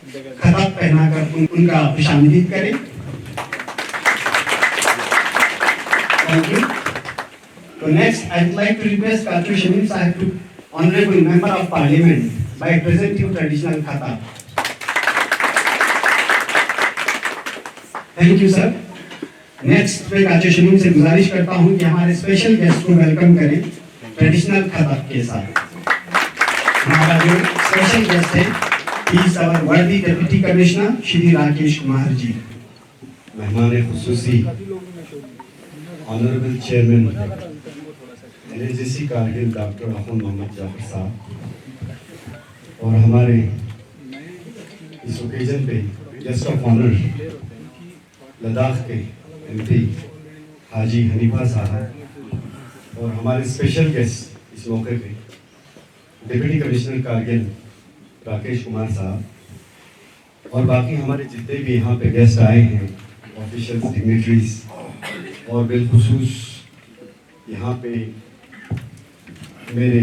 खताब पहनाकर उनका खुशामदीद करें। Thank you. So next, I would like to request Kachu Shamim Sahib to Honorable Member of Parliament by presenting traditional khatab. Thank you, sir. Next, मैं काचू शमीम से गुजारिश करता हूँ कि हमारे स्पेशल गेस्ट को वेलकम करें ट्रेडिशनल खताब के साथ। हमारा जो स्पेशल गेस्ट है, he is our worthy Deputy Commissioner Shri Rakesh Kumar ji. मेहमान खुसूसी honourable chairman NHSC Kargil doctor Akhun Mohammad Jafar sahab और हमारे इस ओकेजन पे गेस्ट ऑफ ऑनर लद्दाख के MP हाजी हनीफा साहब और हमारे स्पेशल गेस्ट इस मौके पे डिप्टी कमिश्नर कारगिल राकेश कुमार साहब और बाकी हमारे जितने भी यहाँ पे गेस्ट आए हैं ऑफिशियल्स डिग्नेटरीज और बिलखुसूस यहाँ पे मेरे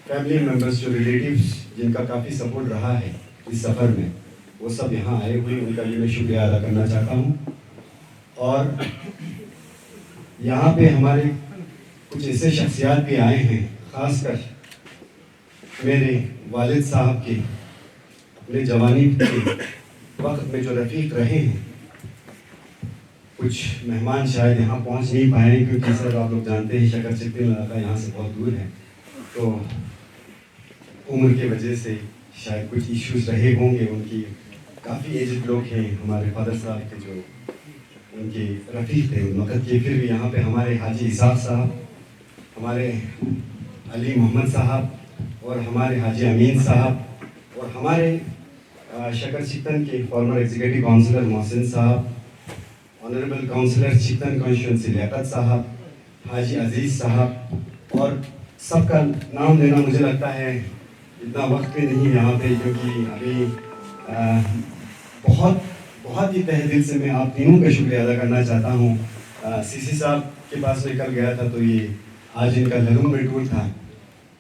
फैमिली मेम्बर्स जो रिलेटिव्स जिनका काफ़ी सपोर्ट रहा है इस सफ़र में, वो सब यहाँ आए हुए, उनका भी मैं शुक्रिया अदा करना चाहता हूँ। और यहाँ पे हमारे कुछ ऐसे शख्सियात भी आए हैं, ख़ासकर मेरे वालिद साहब के अपने जवानी के वक्त में जो रफ़ीक रहे हैं। कुछ मेहमान शायद यहाँ पहुँच नहीं पाए क्योंकि सर आप लोग जानते हैं शकल चिकन इलाका यहाँ से बहुत दूर है, तो उम्र के वजह से शायद कुछ इश्यूज रहे होंगे। उनकी काफ़ी एजड लोग हैं, हमारे फादर साहब के जो उनके रफ़ीक थे उन वक़्त के। फिर भी यहाँ पे हमारे हाजी इसाक़ साहब, हमारे अली मोहम्मद साहब और हमारे हाजी अमीन साहब और हमारे शकल चिकन के farmer executive councillor Mohsin sahab, honourable councillor चिकन कॉन्स्टिट्यूंसी लियाकत साहब, हाजी अजीज़ साहब और सबका नाम लेना मुझे लगता है इतना वक्त भी नहीं यहाँ पे, क्योंकि अभी बहुत ही तहे दिल से मैं आप तीनों का शुक्रिया अदा करना चाहता हूँ। CC साहब के पास मैं कल गया था, तो ये आज इनका लखनऊ में टूर था,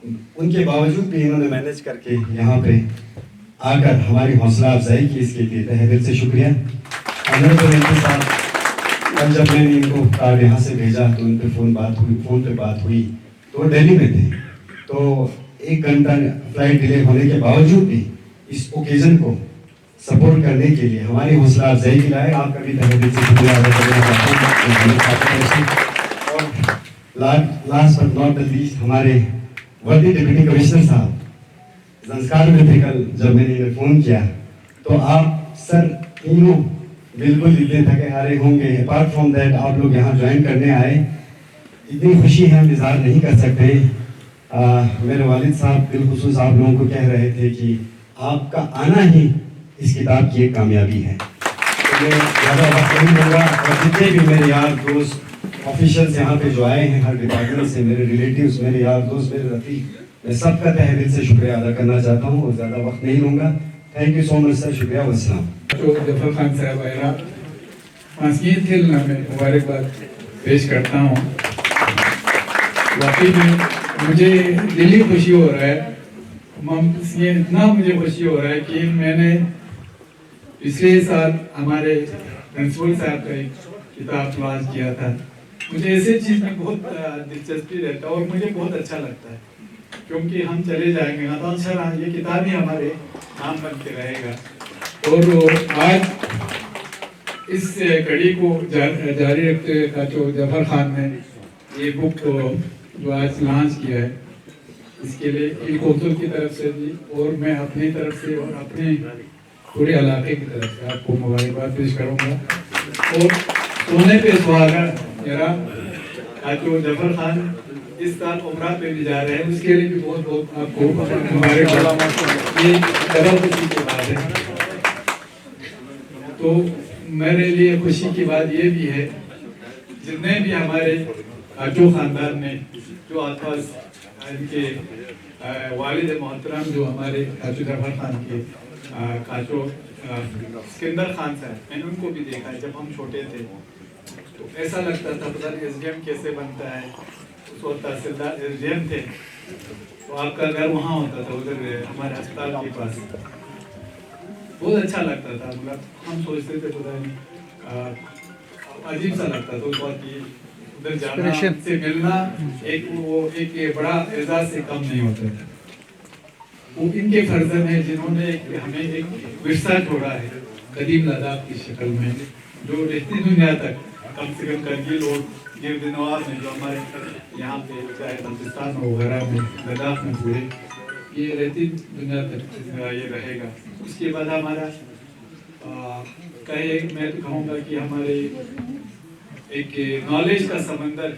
उनके बावजूद भी इन्होंने मैनेज करके यहाँ पे आकर हमारी हौसला अफजाई की, इसके लिए तहे दिल से शुक्रिया। ऑनरेबल MP साहब, कल जब मैंने इनको कार यहाँ से भेजा तो उन पर फ़ोन पे बात हुई तो वो दिल्ली में थे, तो 1 घंटा फ्लाइट डिले होने के बावजूद भी इस ओकेजन को सपोर्ट करने के लिए हमारी हौसला अफजाई के लिए आपका भी तहे दिल से शुक्रिया अदा करना चाहता हूँ। और last but not the least हमारे वर्दी डिप्टी कमिश्नर साहब संस्कार में थे कल जब मैंने इन्हें फ़ोन किया, तो आप सर तीनों बिल्कुल इतने थके हारे होंगे। अपार्ट फ्रॉम दैट आप लोग यहाँ ज्वाइन करने आए, इतनी खुशी है हम इज़हार नहीं कर सकते। मेरे वालिद साहब बिलखुसूस आप लोगों को कह रहे थे कि आपका आना ही इस किताब की एक कामयाबी है। तो मैं ज़्यादा वक्त नहीं लूँगा और जितने भी मेरे यार दोस्त ऑफिशियल्स यहाँ पे जो आए हैं हर डिपार्टमेंट से, मेरे रिलेटिव्स, मेरे यार दोस्त, मेरे रफ़ीक, मैं सबका तहे दिल से शुक्रिया अदा करना चाहता हूँ और ज़्यादा वक्त नहीं लूँगा। Thank you so much sir, शुक्रिया, वस्सलाम। जफर खान साहब आयरा मास्किन थिल ना मैं मुबारकबाद पेश करता हूँ। वाकई में मुझे दिली खुशी हो रहा है, ये इतना मुझे खुशी हो रहा है कि मैंने पिछले साल हमारे प्रिंसिपल साहब का एक किताब लॉन्च किया था। मुझे ऐसे चीज़ में बहुत दिलचस्पी रहता है और मुझे बहुत अच्छा लगता है, क्योंकि हम चले जाएंगे ना तो अच्छा ये किताब ही हमारे नाम बन के रहेगा। और आज इस कड़ी को जारी रखते हुए काचो जफर खान ने ये बुक को जो आज लॉन्च किया है, इसके लिए इल कौंसल की तरफ से भी और मैं अपनी तरफ से और अपने पूरे इलाके की तरफ से आपको मुबारकबाद पेश करूँगा। और सोने पे सुहागा मेरा काचो जफर खान इस साल उम्रा पे भी जा रहे हैं, उसके लिए भी बहुत बहुत आपको मुबारकबाद। ये डबल खुशी की बात है। तो मेरे लिए खुशी की बात ये भी है, जितने भी हमारे काचो ख़ानदान ने जो आसपास इनके वालिद मोहतरम जो हमारे काचो जफर खान के काचो सिकंदर खान साहब, मैंने उनको भी देखा है। जब हम छोटे थे तो ऐसा लगता था पता नहीं SDM कैसे बनता है। उस वक्त तहसीलदार SDM थे, तो आपका घर वहाँ होता था उधर हमारे अस्पताल के पास। बहुत अच्छा लगता था, मतलब हम सोचते थे पता नहीं अजीब सा लगता था उस बात की उधर जाना से मिलना एक बड़ा एजाज से कम नहीं होता था। वो इनके फर्जन है जिन्होंने हमें एक विरसा छोड़ा है कदीम लद्दाख की शक्ल में, जो रहती दुनिया तक कम से कम करगिल और गिरदिनवा में जो हमारे यहाँ पे चाहे बल्तिस्तान वगैरह में लद्दाख में पूरे ये रहती दुनिया तक ये रहेगा। उसके बाद हमारा कहे मैं तो कहूँगा कि हमारे एक नॉलेज का समंदर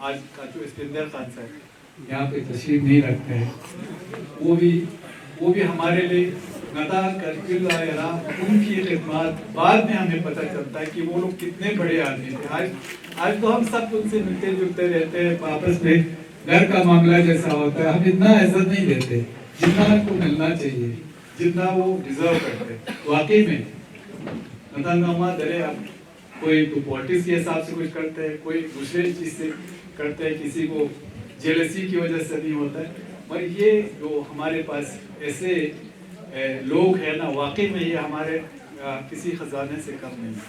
आज का जो इस्कंदर खान साहब यहाँ पे तशरीफ नहीं रखते हैं, वो भी हमारे लिए नदा करगिल उनकी खिदमत बाद में हमें पता चलता है कि वो लोग कितने बड़े आदमी थे। आज तो हम सब उनसे मिलते जुलते रहते हैं, आपस में घर का मामला जैसा होता है, हम इतना इज्जत नहीं देते जितना उनको मिलना चाहिए, जितना वो डिजर्व करते। वाकई में नदांगामा दरे आप कोई तो पॉलिटिक्स के हिसाब से कुछ करते हैं, कोई दूसरे चीज से करते हैं, किसी को जेलसी की वजह से नहीं होता है, पर ये जो हमारे पास ऐसे लोग हैं ना, वाकई में ये हमारे किसी खजाने से कम नहीं है।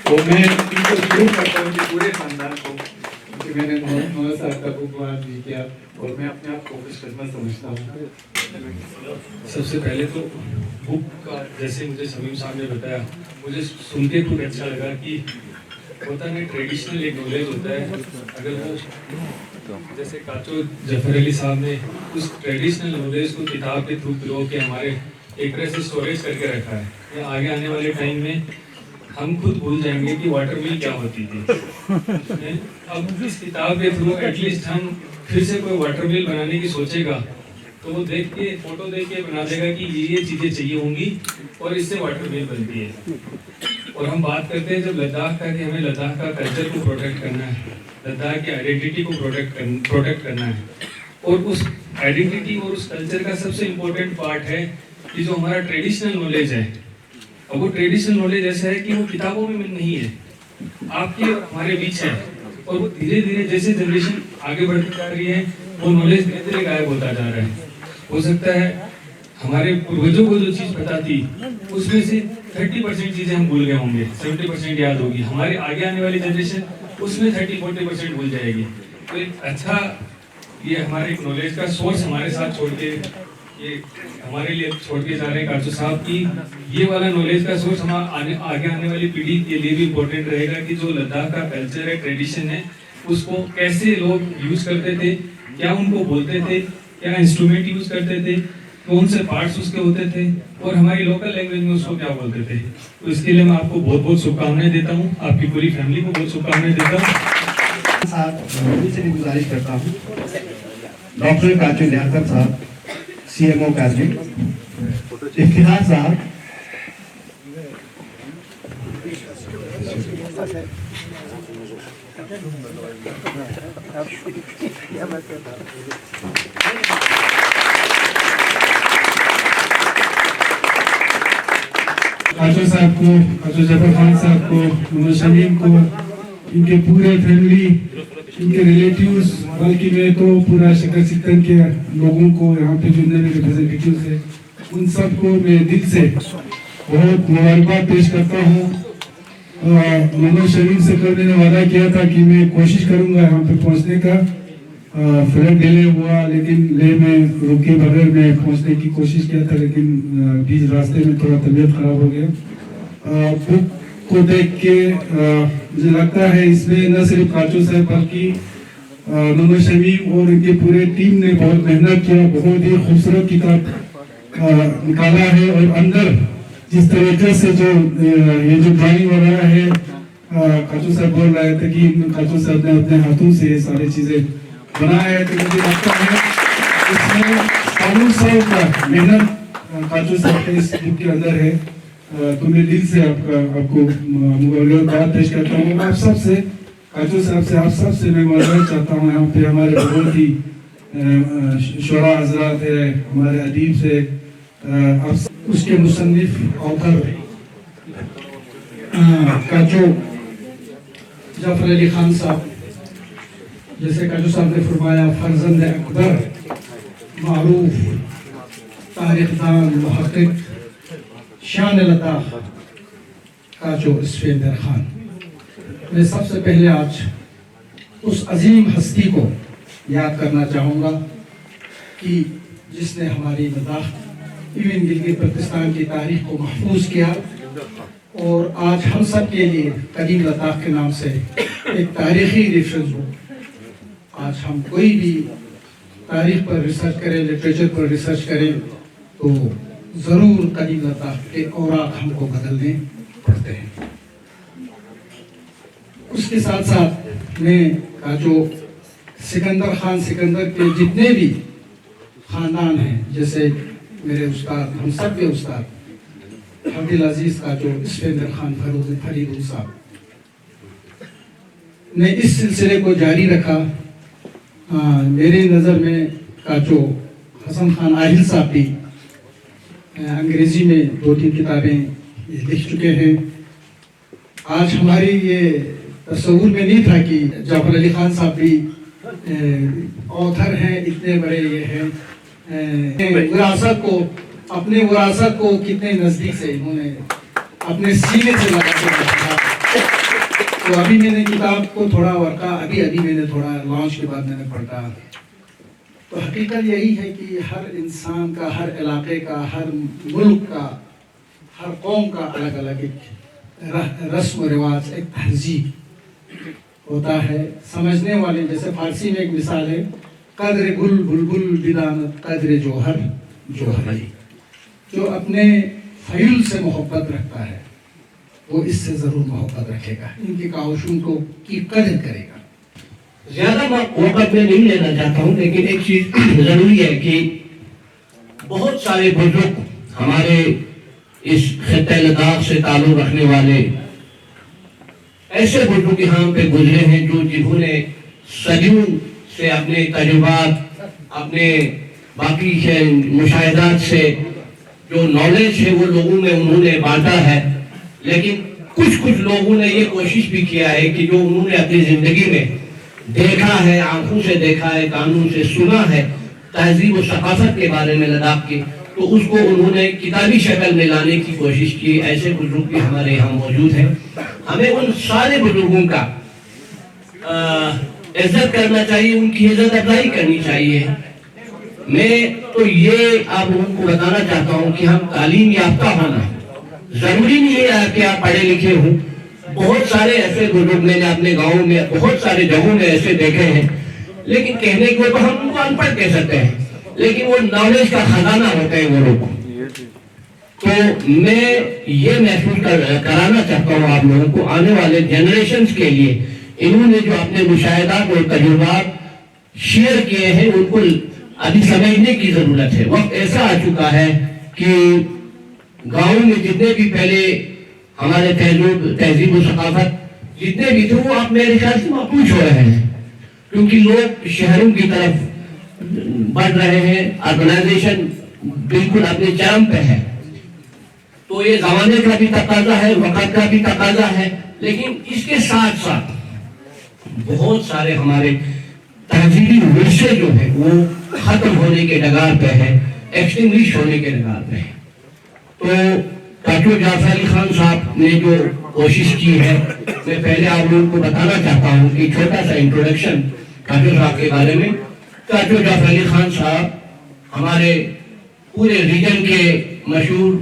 तो मैं इनको शुरू करता हूँ कि पूरे खानदान को कि मैंने 9 साल का बुकवान भी किया और मैं अपने आप को खुशकिस्मत समझता हूँ। सबसे पहले तो बुक का जैसे मुझे शमीम साहब ने बताया, मुझे सुन के खुद अच्छा लगा कि होता नहीं ट्रेडिशनल एक नॉलेज होता है, अगर वो जैसे काचो जफर अली साहब ने उस ट्रेडिशनल नॉलेज को किताब के थ्रू पिरो के हमारे एक तरह से स्टोरेज करके रखा है, या आगे आने वाले टाइम में हम खुद भूल जाएंगे कि वाटर मिल क्या होती थी। अब इस किताब के थ्रू एटलीस्ट हम फिर से कोई वाटर मिल बनाने की सोचेगा तो वो देख के फोटो देख के बना देगा कि ये चीज़ें चाहिए होंगी और इससे वाटर मिल बनती है। और हम बात करते हैं जब लद्दाख का कि हमें लद्दाख का कल्चर को प्रोटेक्ट करना है, लद्दाख की आइडेंटिटी को प्रोटेक्ट करना है, और उस आइडेंटिटी और उस कल्चर का सबसे इम्पोर्टेंट पार्ट है कि जो हमारा ट्रेडिशनल नॉलेज है। अब वो ट्रेडिशनल नॉलेज ऐसा है कि वो किताबों में नहीं है, आपके और हमारे बीच है, और वो धीरे धीरे जैसे जनरेशन आगे बढ़ती जा रही है वो नॉलेज धीरे धीरे गायब होता जा रहा है। हो सकता है हमारे पूर्वजों को जो चीज़ पता थी उसमें से 30% चीज़ें हम भूल गए होंगे, 70% याद होगी, हमारे आगे आने वाली जनरेशन उसमें 30-40% भूल जाएगी। तो एक अच्छा ये हमारे नॉलेज का सोर्स हमारे साथ छोड़ के ये हमारे लिए छोड़ के जा रहे हैं काचो साहब की, ये वाला नॉलेज का सोर्स हमारे आगे आने वाली पीढ़ी के लिए भी इम्पोर्टेंट रहेगा कि जो लद्दाख का कल्चर है, ट्रेडिशन है, उसको कैसे लोग यूज करते थे, क्या उनको बोलते थे, क्या इंस्ट्रूमेंट यूज करते थे, कौन से पार्ट्स उसके होते थे, और हमारी लोकल लैंग्वेज में उसको क्या बोलते थे। तो इसके लिए मैं आपको बहुत बहुत शुभकामनाएं देता हूँ, आपकी पूरी फैमिली को बहुत शुभकामनाएं देता हूँ। साथ से गुजारिश करता हूँ डॉक्टर काचो लियाकत साहब, CMO कारगिल, इफ्तिखार साहब, काचो साहब को, काचो जफर खान साहब को, मोहम्मद शमीम को, इनके पूरे फैमिली, इनके रिलेटिव्स, बल्कि मैं तो पूरा शक्कर सिक्तन के लोगों को यहाँ पे जितने भी रिप्रेजेंटेटिव है उन सबको मैं दिल से बहुत मुबारकबाद पेश करता हूँ। मोहम्मद शमीम से कल मैंने वादा किया था कि मैं कोशिश करूँगा यहाँ पे पहुँचने का, फ्लाइट डिले हुआ लेकिन ले में रुके बगैर मैं पहुँचने की कोशिश किया था, लेकिन बीच रास्ते में थोड़ा तबीयत खराब हो गया। बुक को देख के मुझे लगता है इसमें न सिर्फ काचो साहब बल्कि मोहम्मद शमीम और इनके पूरे टीम ने बहुत मेहनत किया, बहुत ही खूबसूरत किताब निकाला है, और अंदर जिस तरीके से जो ये जो ड्राइंग वगैरह है, काचो साहब बोल रहे थे कि काचो साहब ने अपने हाथों से ये सारी चीजें बनाया है, तो मुझे लगता है इसमें सालों का मेहनत काचो साहब के इस बुक के अंदर है। तो मैं दिल से आपको मुबारकबाद पेश करता हूँ। आप सबसे काचो साहब से, आप सबसे मैं मुबारक चाहता हूँ। यहाँ पे हमारे बहुत ही शुरा हजरात है, हमारे अदीब से, आप उसके मुसन्निफ ऑथर काचो जफर अली खान साहब, जैसे काचो साहब ने फरमाया फर्जंद अकबर, मारूफ तारीखदान, मुहक्किक شان لداخ کا جو اسفندر خان، میں سب سے پہلے آج اس عظیم ہستی کو یاد کرنا چاہوں گا کہ جس نے ہماری لداخ ایون گلگت بلتستان کی تاریخ کو محفوظ کیا، اور آج ہم سب کے لیے قدیم لداخ کے نام سے ایک تاریخی ریفرنس ہو۔ آج ہم کوئی بھی تاریخ پر ریسرچ کریں، لٹریچر پر ریسرچ کریں تو ضرور قدیم لداخ کے اوراق ہم کو بدلنے پڑتے ہیں۔ اس کے ساتھ ساتھ میں کا جو سکندر خان سکندر کے جتنے بھی خاندان ہیں، جیسے میرے استاد، ہم سب کے استاد عبدالعزیز کا جو اسفندر خان فرید صاحب نے اس سلسلے کو جاری رکھا۔ میرے نظر میں کا جو حسن خان آہل صاحب بھی انگریزی میں 2-3 کتابیں لکھ چکے ہیں۔ آج ہماری یہ تصور میں نہیں تھا کہ جعفر علی خان صاحب بھی آتھر ہیں، اتنے بڑے یہ ہیں، وراثت کو، اپنے وراثت کو کتنے نزدیک سے انہوں نے اپنے سینے سے لگا کے رکھا۔ تو ابھی میں نے کتاب کو تھوڑا ورقہ ابھی میں نے تھوڑا لانچ کے بعد میں نے پڑھا، تو حقیقت یہی ہے کہ ہر انسان کا، ہر علاقے کا، ہر ملک کا، ہر قوم کا الگ الگ ایک رسم و رواج، ایک تہذیب ہوتا ہے۔ سمجھنے والے، جیسے فارسی میں ایک مثال ہے، قدر گل بلبل بدانت قدر جوہر جوہری، جو اپنے فیول سے محبت رکھتا ہے وہ اس سے ضرور محبت رکھے گا، ان کی کاوشوں کو کی قدر کرے گا۔ زیادہ وقت میں نہیں لینا چاہتا ہوں، لیکن ایک چیز ضروری ہے کہ بہت سارے بزرگ ہمارے اس خطہ لداخ سے تعلق رکھنے والے ایسے بزرگ یہاں پہ گزرے ہیں جنہوں نے صدیوں سے اپنے تجربات، اپنے باقی مشاہدات سے جو نالج ہے وہ لوگوں میں انہوں نے بانٹا ہے، لیکن کچھ لوگوں نے یہ کوشش بھی کیا ہے کہ جو انہوں نے اپنی زندگی میں دیکھا ہے، آنکھوں سے دیکھا ہے، کانوں سے سنا ہے تہذیب و ثقافت کے بارے میں لداخ کی، تو اس کو انہوں نے کتابی شکل میں لانے کی کوشش کی۔ ایسے بزرگ بھی ہمارے یہاں موجود ہیں۔ ہمیں ان سارے بزرگوں کا عزت کرنا چاہیے، ان کی عزت افزائی کرنی چاہیے۔ میں تو یہ آپ لوگوں کو بتانا چاہتا ہوں کہ ہم تعلیم یافتہ ہونا ضروری نہیں ہے کہ آپ پڑھے لکھے ہوں۔ بہت سارے ایسے بزرگ میں نے اپنے گاؤں میں بہت سارے جگہوں میں ایسے دیکھے ہیں، لیکن کہنے کو تو ہم ان کو ان پڑھ کہہ سکتے ہیں، لیکن وہ نالج کا خزانہ ہوتے ہیں وہ لوگ۔ تو میں یہ محسوس کرانا چاہتا ہوں آپ لوگوں کو، آنے والے جنریشنز کے لیے انہوں نے جو اپنے مشاہدات اور تجربات شیئر کیے ہیں ان کو ابھی سمجھنے کی ضرورت ہے۔ وقت ایسا آ چکا ہے کہ گاؤں میں جتنے بھی پہلے ہمارے تہذیب و ثقافت جتنے بھی تھے وہ اب میرے خیال سے مفقود ہو رہے ہیں، کیونکہ لوگ شہروں کی طرف بڑھ رہے ہیں، اربنائزیشن بالکل اپنے چرم پہ ہے۔ تو یہ زمانے کا بھی تقاضا ہے، وقت کا بھی تقاضا ہے، لیکن اس کے ساتھ ساتھ بہت سارے ہمارے تہذیبی ورثے جو ہیں وہ ختم ہونے کے ڈگار پہ ہے، ایکسٹنگوش ہونے کے ڈگار پہ ہے۔ تو ڈاکٹر جعفر علی خان صاحب نے جو کوشش کی ہے، میں پہلے آپ لوگوں کو بتانا چاہتا ہوں کہ چھوٹا سا انٹروڈکشن ڈاکٹر صاحب کے بارے میں۔ ڈاکٹر جعفر علی خان صاحب ہمارے پورے ریجن کے مشہور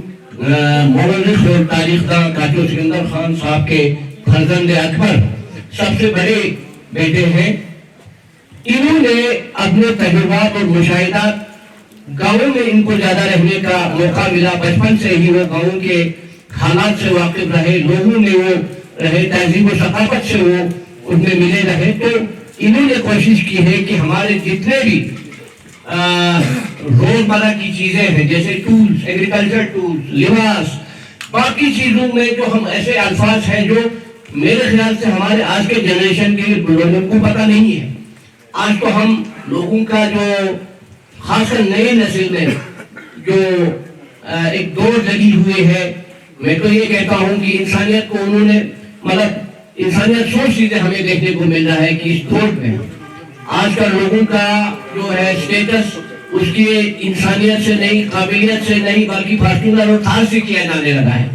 مورخ اور تاریخ داں ڈاکٹر سکندر خان صاحب کے فرزند اکبر سب سے بڑے بیٹے ہیں۔ انہوں نے اپنے تجربات اور مشاہدات، گاؤں میں ان کو زیادہ رہنے کا موقع ملا، بچپن سے ہی وہ گاؤں کے حالات سے واقف رہے، لوگوں میں وہ رہے، تہذیب و ثقافت سے وہ ان میں ملے رہے۔ تو انہوں نے کوشش کی ہے کہ ہمارے جتنے بھی روزمرہ کی چیزیں ہیں، جیسے ٹولز، ایگریکلچر ٹولز، لباس، باقی چیزوں میں جو ہم ایسے الفاظ ہیں جو میرے خیال سے ہمارے آج کے جنریشن کے لوگوں کو پتہ نہیں ہے۔ آج تو ہم لوگوں کا جو خاص کر نئی نسل میں جو ایک دوڑ لگی ہوئی ہے، میں تو یہ کہتا ہوں کہ انسانیت کو انہوں نے انسانیت سوچ چیزیں ہمیں دیکھنے کو مل رہا ہے کہ اس دوڑ میں آج کل لوگوں کا جو ہے اسٹیٹس اس کی انسانیت سے نہیں، قابلیت سے نہیں، بلکہ فارچونر اور تھار سے کیا جانے لگا ہے.